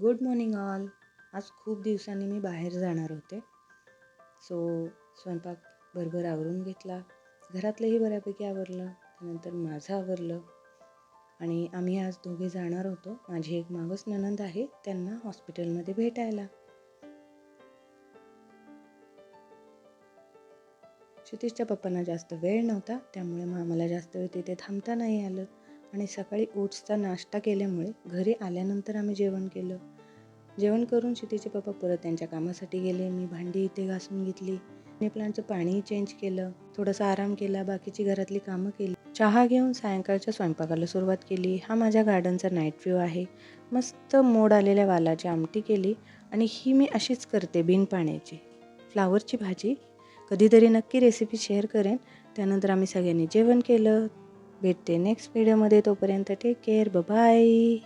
Good morning all. आज खूप दिवसांनी मी बाहेर जाणार होते. सो स्वयंपाक भरभर आवरून घेतला. घरातलंही बऱ्यापैकी आवरलं. त्यानंतर माझं आवरलं आणि आम्ही आज दोघे जाणार होतो. माझी एक मावस नणंद आहे, त्यांना हॉस्पिटलमध्ये भेटायला. क्षितिजच्या पप्पांना जास्त वेळ नव्हता, त्यामुळे मग आम्हाला जास्त वेळ तिथे थांबता नाही आलं आणि सकाळी ओट्सचा नाश्ता केल्यामुळे घरी आल्यानंतर आम्ही जेवण केलं. जेवण करून क्षितिजचे पप्पा परत त्यांच्या कामासाठी गेले. मी भांडी इथे घासून घेतली. मनी प्लांटचं पाणी चेंज केलं. थोडासा आराम केला. बाकीची घरातली कामं केली. चहा घेऊन सायंकाळच्या स्वयंपाकाला सुरुवात केली. हा माझ्या गार्डनचा नाईट व्ह्यू आहे. मस्त मोड आलेल्या वालाची आमटी केली आणि ही मी अशीच करते बिन पाण्याची फ्लावरची भाजी. कधीतरी नक्की रेसिपी शेअर करेन. त्यानंतर आम्ही सगळ्यांनी जेवण केलं. भेटते नेक्स्ट व्हिडिओमध्ये. तोपर्यंत टेक केअर. बाय.